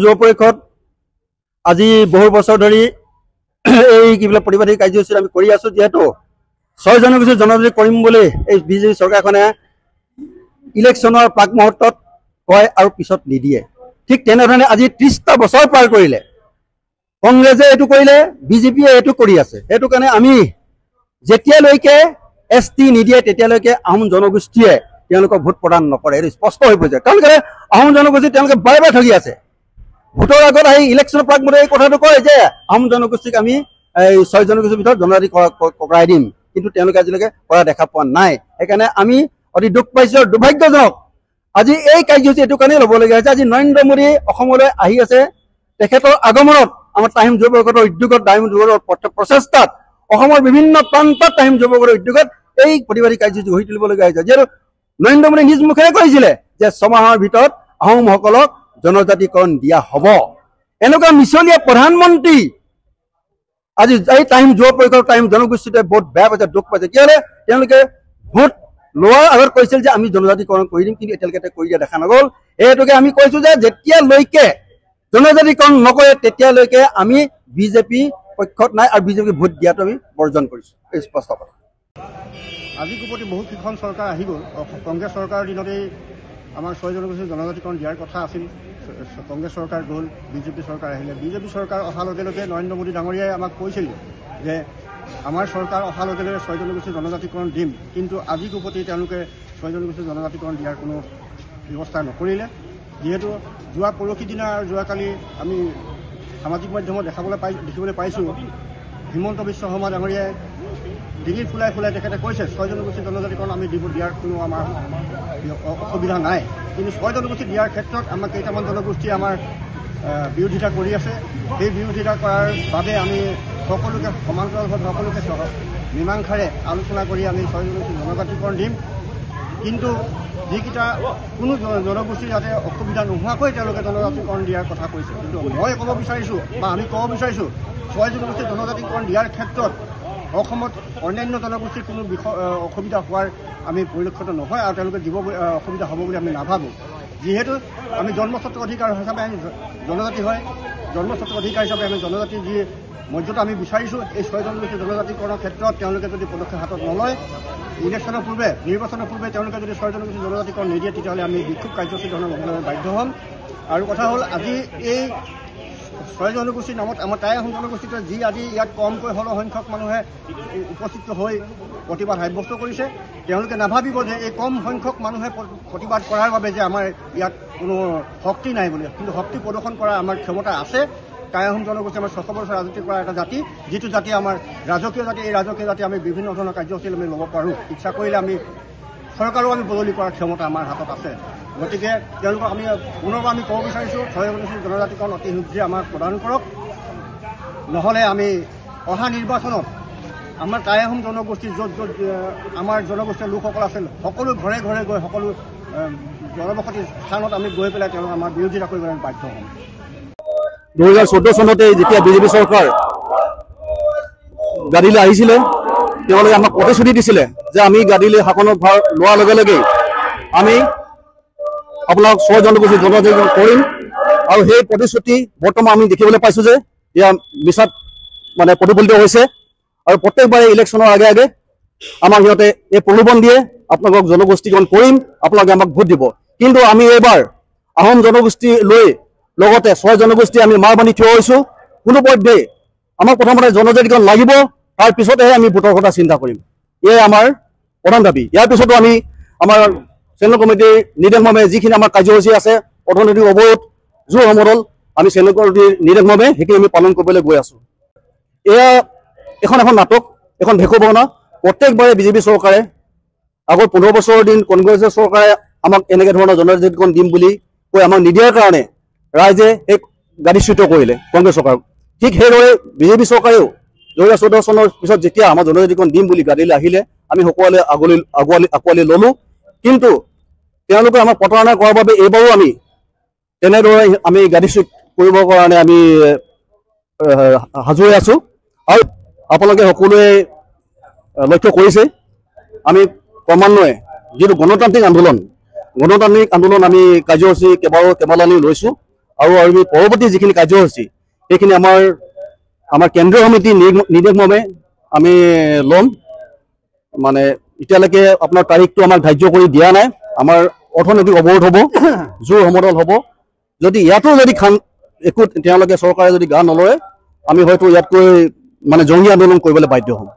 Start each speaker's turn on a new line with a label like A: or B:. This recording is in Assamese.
A: যুৱ পৰিষদ আজি বহু বছৰ ধৰি এই কিবিলাক প্ৰতিবাদী কাৰ্যসূচী আমি কৰি আছো যেহেতু 6 জনগোষ্ঠী জনজাতি কৰিম বুলি এই বিজেপি চৰকাৰখনে ইলেকশ্যনৰ প্ৰাক মুহূৰ্তত কয় আৰু পিছত নিদিয়ে। ঠিক তেনেধৰণে আজি 30টা বছৰ পাৰ কৰিলে কংগ্ৰেছে এইটো কৰিলে, বিজেপিয়ে এইটো কৰি আছে। সেইটো কাৰণে আমি যেতিয়ালৈকে ST নিদিয়ে তেতিয়ালৈকে আহোম জনগোষ্ঠীয়ে তেওঁলোকক ভোট প্ৰদান নকৰে। এইটো স্পষ্ট হৈ পৰিছে। কাৰণ আহোম জনগোষ্ঠী তেওঁলোকে বাৰে বাৰে ঠগি আছে। ভোটৰ আগত আহি ইলেকশ্যনৰ প্ৰাক মুহূৰ্তত এই কথাটো কয় যে আহোম জনগোষ্ঠীক আমি এই 6 জনগোষ্ঠীৰ ভিতৰত জনজাতি কৰাই দিম, কিন্তু তেওঁলোকে আজিলৈকে কৰা দেখা পোৱা নাই। সেইকাৰণে আমি অতি দুখ পাইছোঁ আৰু দুৰ্ভাগ্যজনক আজি এই কাৰ্যসূচী এইটো কাৰণেই ল'বলগীয়া হৈছে। আজি নৰেন্দ্ৰ মোদী অসমলৈ আহি আছে। তেখেতৰ আগমনত আমাৰ তাহিম যুৱ পৰিষদৰ উদ্যোগত তাহিম যুৱৰ প্ৰচেষ্টাত অসমৰ বিভিন্ন প্ৰান্তত তাহিম যুৱ পৰিষদৰ উদ্যোগত এই প্ৰতিবাদী কাৰ্যসূচী গঢ়ি তুলিবলগীয়া হৈছে। যিহেতু নৰেন্দ্ৰ মোদী নিজ মুখেৰে কৈছিলে যে 6 মাহৰ ভিতৰত আহোমসকলক জনজাতিকৰণ দিয়া হ'ব। এনেকুৱা মিছলীয়া প্ৰধানমন্ত্ৰী আজি এই টাইম যুৱ পৰিষদ টাইম জনগোষ্ঠীটোৱে বহুত বেয়া পাইছে, দুখ পাইছে। কিয়লে তেওঁলোকে ভোট লোৱাৰ আগত কৈছিল যে আমি জনজাতিকৰণ কৰি দিম, কিন্তু এতিয়ালৈকে কৰি দিয়া দেখা নগ'ল। এই হেতুকে আমি কৈছো যে যেতিয়ালৈকে জনজাতিকৰণ নকৰে তেতিয়ালৈকে আমি বিজেপি পক্ষত নাই আৰু বিজেপি ভোট দিয়াটো আমি বৰ্জন কৰিছো। এই স্পষ্ট কথা।
B: আজি কোপতি বহুত কেইখন চৰকাৰ আহি গ'ল। কংগ্ৰেছ চৰকাৰৰ দিনতেই আমাৰ 6 জনগোষ্ঠী জনজাতিকৰণ দিয়াৰ কথা আছিল। কংগ্ৰেছ চৰকাৰ গ'ল, বিজেপি চৰকাৰ আহিলে। বিজেপি চৰকাৰ অহাৰ লগে লগে নৰেন্দ্ৰ মোদী ডাঙৰীয়াই আমাক কৈছিল যে আমাৰ চৰকাৰ অহাৰ লগে লগে 6 জনগোষ্ঠী জনজাতিকৰণ দিম, কিন্তু আজি কোপতি তেওঁলোকে 6 জনগোষ্ঠী জনজাতিকৰণ দিয়াৰ কোনো ব্যৱস্থা নকৰিলে। যিহেতু যোৱা পৰহি দিনা আৰু যোৱাকালি আমি সামাজিক মাধ্যমত দেখিবলৈ পাইছোঁ হিমন্ত বিশ্ব শৰ্মা ডাঙৰীয়াই ডিঙিত ফুলাই ফুলাই তেখেতে কৈছে 6 জনগোষ্ঠী জনজাতিকৰণ আমি দিয়াৰ কোনো আমাৰ অসুবিধা নাই, কিন্তু 6 জনগোষ্ঠী দিয়াৰ ক্ষেত্ৰত আমাৰ কেইটামান জনগোষ্ঠী আমাৰ বিৰোধিতা কৰি আছে। সেই বিৰোধিতা কৰাৰ বাবে আমি সকলোকে সমান্তৰালভাৱে সকলোকে মীমাংসাৰে আলোচনা কৰি আমি 6 জনগোষ্ঠী জনজাতিকৰণ দিম। কিন্তু যিকেইটা কোনো জনগোষ্ঠী যাতে অসুবিধা নোহোৱাকৈ তেওঁলোকে জনজাতিকৰণ দিয়াৰ কথা কৈছে, কিন্তু মই ক'ব বিচাৰিছোঁ বা আমি ক'ব বিচাৰিছোঁ 6 জনগোষ্ঠী জনজাতিকৰণ দিয়াৰ ক্ষেত্ৰত অসমত অন্যান্য জনগোষ্ঠীৰ কোনো অসুবিধা হোৱাৰ আমি পৰিলক্ষিত নহয় আৰু তেওঁলোকে দিব অসুবিধা হ'ব বুলি আমি নাভাবোঁ। যিহেতু আমি জন্মস্বত্ব অধিকাৰ হিচাপে আমি জনজাতি হয়, জন্মস্বত্ব অধিকাৰ হিচাপে আমি জনজাতিৰ যি মৰ্যাদা আমি বিচাৰিছোঁ, এই 6 জনগোষ্ঠী জনজাতিকৰণৰ ক্ষেত্ৰত তেওঁলোকে যদি পদক্ষেপ হাতত নলয়, ইলেকশ্যনৰ পূৰ্বে নিৰ্বাচনৰ পূৰ্বে তেওঁলোকে যদি 6 জনগোষ্ঠী জনজাতিকৰণ নিদিয়ে তেতিয়াহ'লে আমি বিক্ষোভ কাৰ্যসূচী ধৰণৰ ল'বলৈ বাধ্য হ'ম। আৰু কথা হ'ল আজি এই 6 জনগোষ্ঠীৰ নামত আমাৰ টাই আহোম জনগোষ্ঠীটোৱে যি আজি ইয়াত কমকৈ হ'লেও সংখ্যক মানুহে উপস্থিত হৈ প্ৰতিবাদ সাব্যস্ত কৰিছে, তেওঁলোকে নাভাবিব যে এই কম সংখ্যক মানুহে প্ৰতিবাদ কৰাৰ বাবে যে আমাৰ ইয়াত কোনো শক্তি নাই বুলি, কিন্তু শক্তি প্ৰদৰ্শন কৰাৰ আমাৰ ক্ষমতা আছে। টাই আহোম জনগোষ্ঠী আমাৰ 600 বছৰ ৰাজত্ব কৰা এটা জাতি, যিটো জাতি আমাৰ ৰাজকীয় জাতি। এই ৰাজকীয় জাতি আমি বিভিন্ন ধৰণৰ কাৰ্যসূচী আমি ল'ব পাৰোঁ। ইচ্ছা কৰিলে আমি চৰকাৰো আমি বদলি কৰাৰ ক্ষমতা আমাৰ হাতত আছে। গতিকে তেওঁলোকক আমি পুনৰবাৰ আমি ক'ব বিচাৰিছোঁ 6 জনগোষ্ঠী জনজাতিকৰণ অতি শীঘ্ৰে আমাক প্ৰদান কৰক, নহ'লে আমি অহা নিৰ্বাচনত আমাৰ টাই আহোম জনগোষ্ঠীৰ য'ত আমাৰ জনগোষ্ঠীৰ লোকসকল আছে সকলো ঘৰে ঘৰে গৈ সকলো জনবসতি স্থানত আমি গৈ পেলাই তেওঁলোক আমাৰ বিৰোধিতা কৰিবলৈ আমি বাধ্য হ'ম।
A: 2014 চনতে যেতিয়া বিজেপি চৰকাৰ গাদীলৈ আহিছিলে তেওঁলোকে আমাক প্ৰতিশ্ৰুতি দিছিলে যে আমি গাদীলৈ শাসনৰ ভাৰ লোৱাৰ লগে লগে আমি আপোনাক 6 জনগোষ্ঠী জনজাতিকৰণ কৰিম, আৰু সেই প্ৰতিশ্ৰুতি বৰ্তমান আমি দেখিবলৈ পাইছোঁ যে এয়া মিছাত মানে প্ৰতিফলিত হৈছে। আৰু প্ৰত্যেকবাৰে ইলেকশ্যনৰ আগে আগে আমাক সিহঁতে এই প্ৰলোভন দিয়ে আপোনালোকক জনগোষ্ঠীকৰণ কৰিম, আপোনালোকে আমাক ভোট দিব। কিন্তু আমি এইবাৰ আহোম জনগোষ্ঠী লৈ লগতে 6 জনগোষ্ঠী আমি মাৰ বান্ধি থিয় হৈছোঁ। কোনোপধ্যেই আমাক প্ৰথমতে জনজাতিকৰণ লাগিব, তাৰ পিছতহে আমি ভোটৰ কথা চিন্তা কৰিম। এয়াই আমাৰ প্ৰধান দাবী। ইয়াৰ পিছতো আমি আমাৰ চেণ্ট্ৰেল কমিটিৰ নিৰ্দেশমৰ্মে যিখিনি আমাৰ কাৰ্যসূচী আছে, অৰ্থনৈতিক অৱৰোধ জোৰ সমদল, আমি চেণ্ট্ৰেল কমিটিৰ নিৰ্দেশমৰ্মে সেইখিনি আমি পালন কৰিবলৈ গৈ আছোঁ। এয়া এখন নাটক, এখন ভেষবনা। প্ৰত্যেকবাৰে বিজেপি চৰকাৰে আগৰ 15 বছৰৰ দিন কংগ্ৰেছৰ চৰকাৰে আমাক এনেকৈ ধৰণৰ জনজাতিকৰণ দিম বুলি কৈ আমাক নিদিয়াৰ কাৰণে ৰাইজে এই গাদীচ্যুত কৰিলে কংগ্ৰেছ চৰকাৰক। ঠিক সেইদৰে বিজেপি চৰকাৰেও 2014 চনৰ পিছত যেতিয়া আমাৰ জনজাতিকৰণ দিম বুলি গাদীলৈ আহিলে আমি সকলোৱে আঁকোৱালি ল'লোঁ, কিন্তু তেওঁলোকে আমাক প্ৰতাৰণা কৰাৰ বাবে এইবাৰো আমি তেনেদৰে আমি গাদীচ্যুত কৰিবৰ কাৰণে আমি সাজু হৈ আছোঁ। আৰু আপোনালোকে সকলোৱে লক্ষ্য কৰিছে আমি ক্ৰমান্বয়ে যিটো গণতান্ত্ৰিক আন্দোলন আমি কাৰ্যসূচী কেইবালানি লৈছোঁ, আৰু আমি পৰৱৰ্তী যিখিনি কাৰ্যসূচী সেইখিনি আমাৰ কেন্দ্ৰীয় সমিতি নিৰ্দেশমৰ্মে আমি ল'ম। মানে এতিয়ালৈকে আপোনাৰ তাৰিখটো আমাক ধাৰ্য কৰি দিয়া নাই। আমাৰ অৰ্থনৈতিক অৱৰোধ হ'ব, জোৰ সমদল হ'ব। যদি ইয়াতো যদি একো তেওঁলোকে চৰকাৰে যদি গা নলয়, আমি হয়তো ইয়াতকৈ মানে জঙ্গী আন্দোলন কৰিবলৈ বাধ্য হ'ম।